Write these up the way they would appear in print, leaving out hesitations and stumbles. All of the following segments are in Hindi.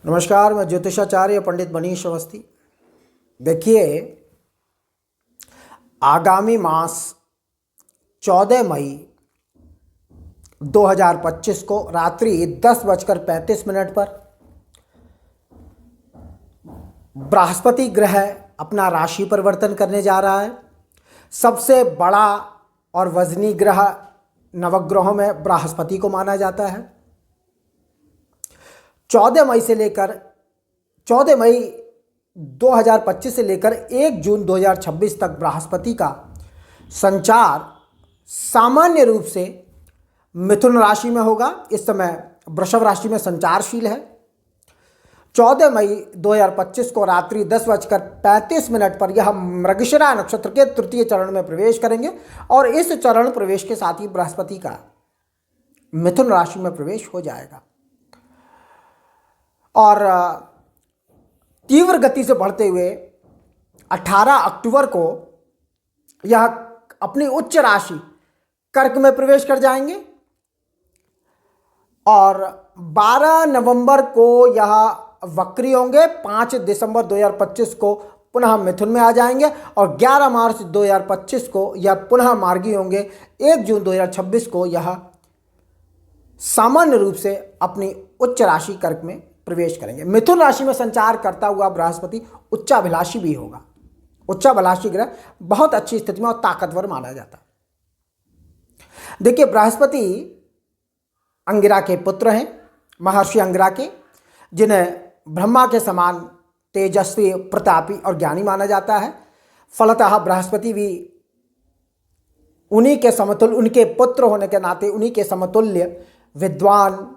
नमस्कार, मैं ज्योतिषाचार्य पंडित मनीष अवस्थी। देखिए, आगामी मास 14 मई 2025 को रात्रि 10:35 पर बृहस्पति ग्रह अपना राशि परिवर्तन करने जा रहा है। सबसे बड़ा और वजनी ग्रह नवग्रहों में बृहस्पति को माना जाता है। 14 मई 2025 से लेकर 1 जून 2026 तक बृहस्पति का संचार सामान्य रूप से मिथुन राशि में होगा। इस समय वृषभ राशि में संचारशील है। 14 मई 2025 को रात्रि 10:35 पर यह मृगशिरा नक्षत्र के तृतीय चरण में प्रवेश करेंगे और इस चरण प्रवेश के साथ ही बृहस्पति का मिथुन राशि में प्रवेश हो जाएगा और तीव्र गति से बढ़ते हुए 18 अक्टूबर को यह अपनी उच्च राशि कर्क में प्रवेश कर जाएंगे और 12 नवंबर को यह वक्री होंगे। 5 दिसंबर 2025 को पुनः मिथुन में आ जाएंगे और 11 मार्च 2025 को यह पुनः मार्गी होंगे। 1 जून 2026 को यह सामान्य रूप से अपनी उच्च राशि कर्क में प्रवेश करेंगे। मिथुन राशि में संचार करता हुआ बृहस्पति उच्चाभिलाषी भी होगा। उच्चाभिलाषी ग्रह बहुत अच्छी स्थिति में और ताकतवर माना जाता है। देखिए, बृहस्पति अंगिरा के पुत्र हैं, महर्षि अंगिरा के, जिन्हें ब्रह्मा के समान तेजस्वी, प्रतापी और ज्ञानी माना जाता है। फलतः बृहस्पति भी उन्हीं के समतुल्य, उनके पुत्र होने के नाते उन्हीं के समतुल्य विद्वान,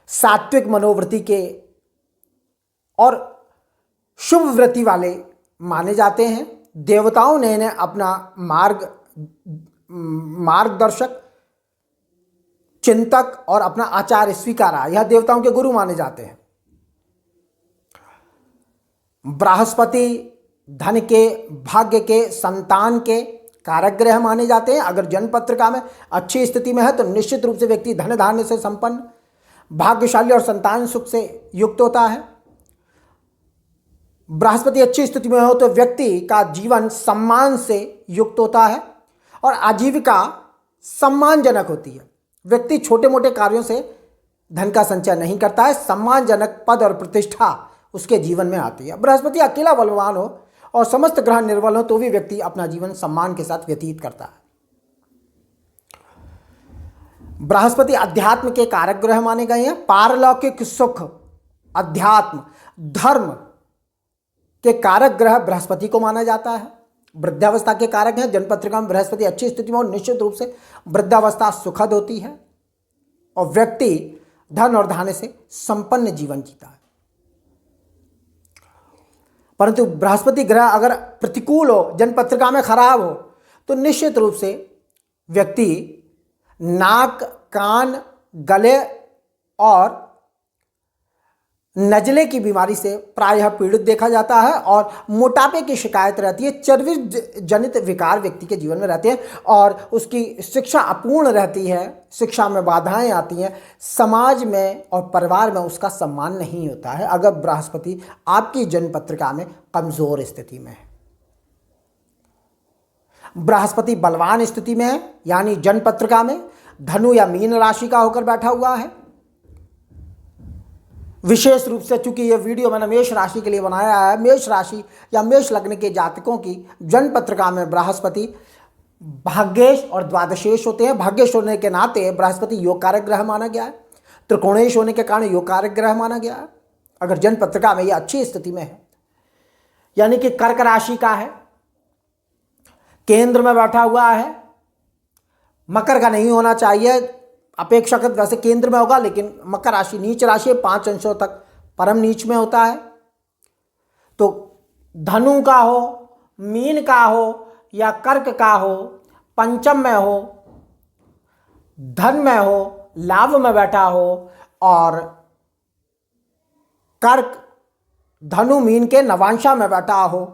सात्विक मनोवृत्ति के और शुभ वृत्ति वाले माने जाते हैं। देवताओं ने इन्हें अपना मार्गदर्शक, चिंतक और अपना आचार्य स्वीकारा। यह देवताओं के गुरु माने जाते हैं। बृहस्पति धन के, भाग्य के, संतान के कारक ग्रह माने जाते हैं। अगर जन्म पत्रिका में अच्छी स्थिति में है तो निश्चित रूप से व्यक्ति धन धान्य से संपन्न, भाग्यशाली और संतान सुख से युक्त होता है। बृहस्पति अच्छी स्थिति में हो तो व्यक्ति का जीवन सम्मान से युक्त होता है और आजीविका सम्मानजनक होती है। व्यक्ति छोटे मोटे कार्यों से धन का संचय नहीं करता है। सम्मानजनक पद और प्रतिष्ठा उसके जीवन में आती है। बृहस्पति अकेला बलवान हो और समस्त ग्रह निर्बल हो तो भी व्यक्ति अपना जीवन सम्मान के साथ व्यतीत करता है। बृहस्पति अध्यात्म के कारक ग्रह माने गए हैं। पारलौकिक सुख, अध्यात्म, धर्म के कारक ग्रह बृहस्पति को माना जाता है। वृद्धावस्था के कारक हैं। जन्मपत्रिका में बृहस्पति अच्छी स्थिति में और निश्चित रूप से वृद्धावस्था सुखद होती है और व्यक्ति धन और धान्य से संपन्न जीवन जीता है। परंतु बृहस्पति ग्रह अगर प्रतिकूल हो, जन्मपत्रिका में खराब हो, तो निश्चित रूप से व्यक्ति नाक, कान, गले और नजले की बीमारी से प्रायः पीड़ित देखा जाता है और मोटापे की शिकायत रहती है। चर्बी जनित विकार व्यक्ति के जीवन में रहते हैं और उसकी शिक्षा अपूर्ण रहती है। शिक्षा में बाधाएं आती हैं। समाज में और परिवार में उसका सम्मान नहीं होता है अगर बृहस्पति आपकी जन्म पत्रिका में कमजोर स्थिति में है। बृहस्पति बलवान स्थिति में है, यानी जन्म पत्रिका में धनु या मीन राशि का होकर बैठा हुआ है। विशेष रूप से चूंकि यह वीडियो मैंने मेष राशि के लिए बनाया है, मेष राशि या मेष लग्न के जातकों की जन्म पत्रिका में बृहस्पति भाग्येश और द्वादशेश होते हैं। भाग्येश होने के नाते बृहस्पति योग कारक ग्रह माना गया है। त्रिकोणेश होने के कारण योग कारक ग्रह माना गया है। अगर जन्म पत्रिका में यह अच्छी स्थिति में है, यानी कि कर्क राशि का है, केंद्र में बैठा हुआ है, मकर का नहीं होना चाहिए, अपेक्षाकृत वैसे केंद्र में होगा, लेकिन मकर राशि नीच राशि 5 अंशों तक परम नीच में होता है। तो धनु का हो, मीन का हो या कर्क का हो, पंचम में हो, धन में हो, लाभ में बैठा हो और कर्क धनु मीन के नवांशा में बैठा हो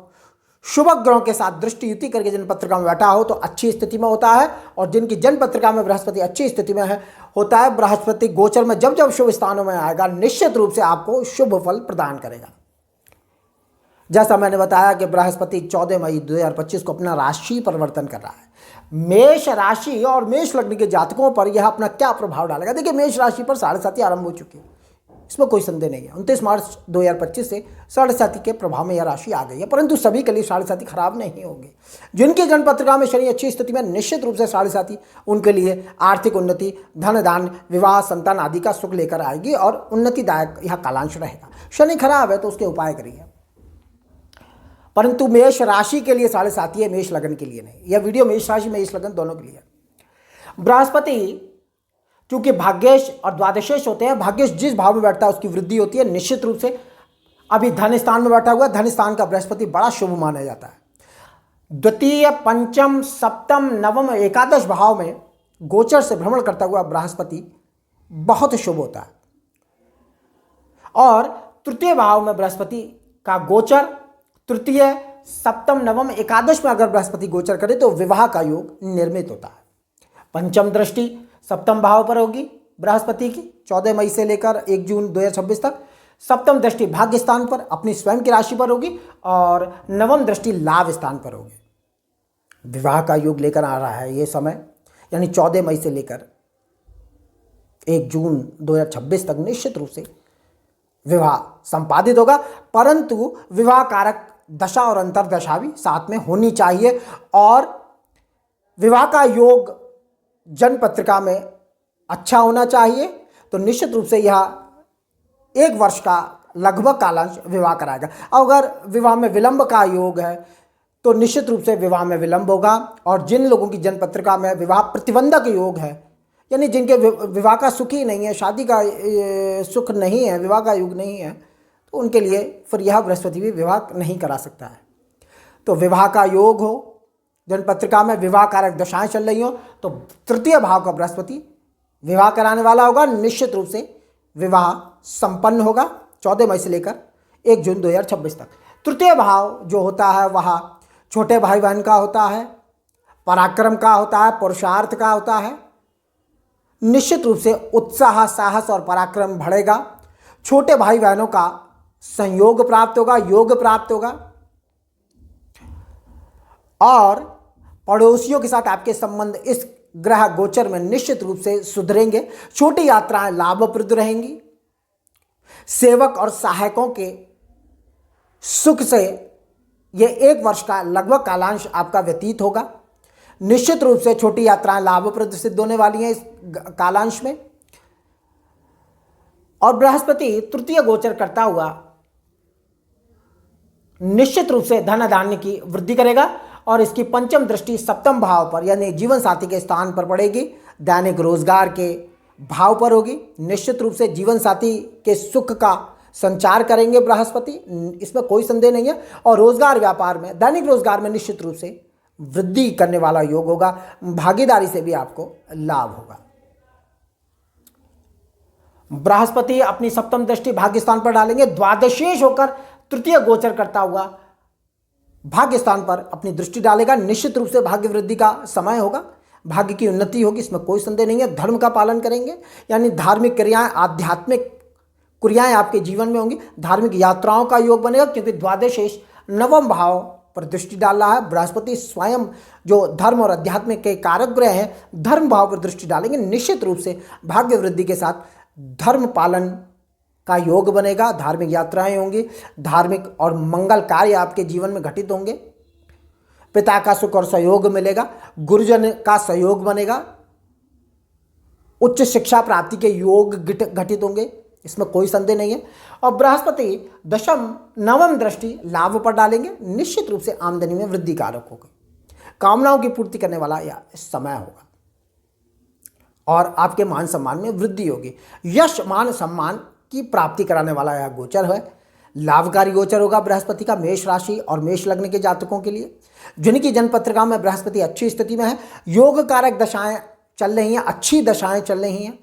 शुभ ग्रहों के साथ दृष्टि युति करके जन्म पत्रिका में बैठा हो तो अच्छी स्थिति में होता है। और जिनकी जन्म पत्रिका में बृहस्पति अच्छी स्थिति में है होता है, बृहस्पति गोचर में जब जब शुभ स्थानों में आएगा निश्चित रूप से आपको शुभ फल प्रदान करेगा। जैसा मैंने बताया कि बृहस्पति 14 मई 2025 को अपना राशि परिवर्तन कर रहा है। मेष राशि और मेष लग्न के जातकों पर यह अपना क्या प्रभाव डालेगा? देखिए, मेष राशि पर 7.5 आरंभ हो चुकी है, इसमें कोई संदेह नहीं है। 29 मार्च 2025 से 7.5 के प्रभाव में यह राशि आ गई है, परंतु सभी के लिए 7.5 खराब नहीं होगी। जिनकी जन्म पत्रिका में शनि अच्छी स्थिति में निश्चित रूप से 7.5 उनके लिए आर्थिक उन्नति, धन दान, विवाह, संतान आदि का सुख लेकर आएगी और उन्नतिदायक यह कालांश रहेगा। शनि खराब है तो उसके उपाय करिए, परंतु मेष राशि के लिए 7.5 है, मेष लगन के लिए नहीं। यह वीडियो मेष राशि मेष लगन दोनों के लिए है। बृहस्पति क्योंकि भाग्येश और द्वादशेश होते हैं, भाग्येश जिस भाव में बैठता है उसकी वृद्धि होती है निश्चित रूप से। अभी धन स्थान में बैठा हुआ है, धन स्थान का बृहस्पति बड़ा शुभ माना जाता है। द्वितीय, पंचम, सप्तम, नवम, एकादश भाव में गोचर से भ्रमण करता हुआ बृहस्पति बहुत शुभ होता है। और तृतीय भाव में बृहस्पति का गोचर, तृतीय, सप्तम, नवम, एकादश में अगर बृहस्पति गोचर करे तो विवाह का योग निर्मित होता है। पंचम दृष्टि सप्तम भाव पर होगी बृहस्पति की 14 मई से लेकर 1 जून 2026 तक। सप्तम दृष्टि भाग्य स्थान पर अपनी स्वयं की राशि पर होगी और नवम दृष्टि लाभ स्थान पर होगी। विवाह का योग लेकर आ रहा है ये समय, यानी 14 मई से लेकर 1 जून 2026 तक निश्चित रूप से विवाह संपादित होगा, परंतु विवाह कारक दशा और अंतरदशा भी साथ में होनी चाहिए। और विवाह का योग जन्म पत्रिका में अच्छा होना चाहिए, तो निश्चित रूप से यह 1 वर्ष का लगभग कालांश विवाह कराएगा। अगर विवाह में विलंब का योग है तो निश्चित रूप से विवाह में विलंब होगा। और जिन लोगों की जन्म पत्रिका में विवाह प्रतिबंधक योग है, यानी जिनके विवाह का सुख ही नहीं है, शादी का सुख नहीं है, विवाह का योग नहीं है, तो उनके लिए फिर यह बृहस्पति भी विवाह नहीं करा सकता है। तो विवाह का योग हो, जन्म पत्रिका में विवाह कारक दशाएं चल रही हो, तो तृतीय भाव का बृहस्पति विवाह कराने वाला होगा। निश्चित रूप से विवाह संपन्न होगा 14 मई से लेकर 1 जून 2026 तक। तृतीय भाव जो होता है वह छोटे भाई बहन का होता है, पराक्रम का होता है, पुरुषार्थ का होता है। निश्चित रूप से उत्साह, साहस और पराक्रम बढ़ेगा। छोटे भाई बहनों का संयोग प्राप्त होगा, योग प्राप्त होगा। और पड़ोसियों के साथ आपके संबंध इस ग्रह गोचर में निश्चित रूप से सुधरेंगे। छोटी यात्राएं लाभप्रद रहेंगी। सेवक और सहायकों के सुख से यह 1 वर्ष का लगभग कालांश आपका व्यतीत होगा। निश्चित रूप से छोटी यात्राएं लाभप्रद सिद्ध होने वाली हैं इस कालांश में। और बृहस्पति तृतीय गोचर करता हुआ निश्चित रूप से धन धान्य की वृद्धि करेगा और इसकी पंचम दृष्टि सप्तम भाव पर यानी जीवन साथी के स्थान पर पड़ेगी, दैनिक रोजगार के भाव पर होगी। निश्चित रूप से जीवन साथी के सुख का संचार करेंगे बृहस्पति, इसमें कोई संदेह नहीं है। और रोजगार व्यापार में, दैनिक रोजगार में निश्चित रूप से वृद्धि करने वाला योग होगा। भागीदारी से भी आपको लाभ होगा। बृहस्पति अपनी सप्तम दृष्टि भाग्य स्थान पर डालेंगे, द्वादशेश होकर तृतीय गोचर करता हुआ भाग्य स्थान पर अपनी दृष्टि डालेगा। निश्चित रूप से भाग्य वृद्धि का समय होगा, भाग्य की उन्नति होगी, इसमें कोई संदेह नहीं है। धर्म का पालन करेंगे, यानी धार्मिक क्रियाएं, आध्यात्मिक क्रियाएं आपके जीवन में होंगी। धार्मिक यात्राओं का योग बनेगा क्योंकि द्वादशेश नवम भाव पर दृष्टि डाल रहा है। बृहस्पति स्वयं जो धर्म और अध्यात्म के कारक ग्रह हैं, धर्म भाव पर दृष्टि डालेंगे। निश्चित रूप से भाग्य वृद्धि के साथ धर्म पालन का योग बनेगा, धार्मिक यात्राएं होंगी, धार्मिक और मंगल कार्य आपके जीवन में घटित होंगे। पिता का सुख और सहयोग मिलेगा, गुरुजन का सहयोग बनेगा, उच्च शिक्षा प्राप्ति के योग घटित होंगे, इसमें कोई संदेह नहीं है। और बृहस्पति दशम नवम दृष्टि लाभ पर डालेंगे। निश्चित रूप से आमदनी में वृद्धि कारक होगा, कामनाओं की पूर्ति करने वाला यह समय होगा और आपके मान सम्मान में वृद्धि होगी। यश मान सम्मान की प्राप्ति कराने वाला यह गोचर है। लाभकारी गोचर होगा बृहस्पति का मेष राशि और मेष लग्न के जातकों के लिए, जिनकी जन्म पत्रिका में बृहस्पति अच्छी स्थिति में है। योग कारक दशाएं चल रही हैं, अच्छी दशाएं चल रही हैं।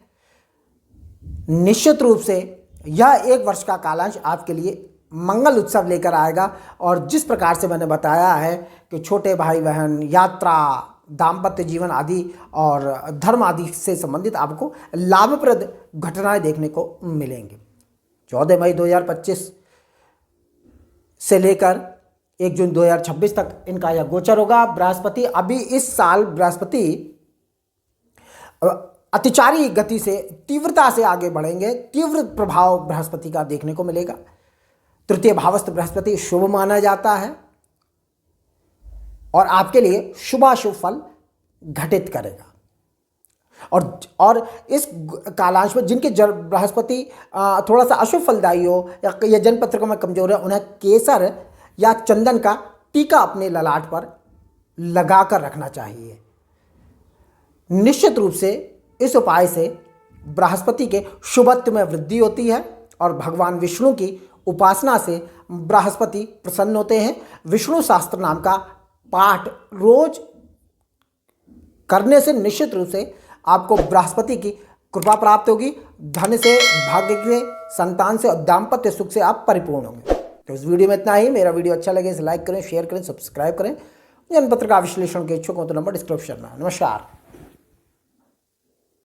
निश्चित रूप से यह 1 वर्ष का कालांश आपके लिए मंगल उत्सव लेकर आएगा। और जिस प्रकार से मैंने बताया है कि छोटे भाई बहन, यात्रा, दाम्पत्य जीवन आदि और धर्म आदि से संबंधित आपको लाभप्रद घटनाएं देखने को मिलेंगी। 14 मई 2025 से लेकर 1 जून 2026 तक इनका यह गोचर होगा। बृहस्पति अभी इस साल बृहस्पति अतिचारी गति से, तीव्रता से आगे बढ़ेंगे। तीव्र प्रभाव बृहस्पति का देखने को मिलेगा। तृतीय भावस्थ बृहस्पति शुभ माना जाता है और आपके लिए शुभाशुभ फल घटित करेगा। और इस कालांश में जिनके बृहस्पति थोड़ा सा अशुभ फलदायी हो या जन्म पत्र में कमजोर है, उन्हें केसर या चंदन का टीका अपने ललाट पर लगा कर रखना चाहिए। निश्चित रूप से इस उपाय से बृहस्पति के शुभत्व में वृद्धि होती है और भगवान विष्णु की उपासना से बृहस्पति प्रसन्न होते हैं। विष्णु शास्त्र नाम का पाठ रोज करने से निश्चित रूप से आपको बृहस्पति की कृपा प्राप्त होगी। धन से, भाग्य से, संतान से और दाम्पत्य सुख से आप परिपूर्ण होंगे। तो इस वीडियो में इतना ही। मेरा वीडियो अच्छा लगे इसे लाइक करें, शेयर करें, सब्सक्राइब करें। जन्म पत्र का विश्लेषण के इच्छुक हो तो नंबर डिस्क्रिप्शन में। नमस्कार।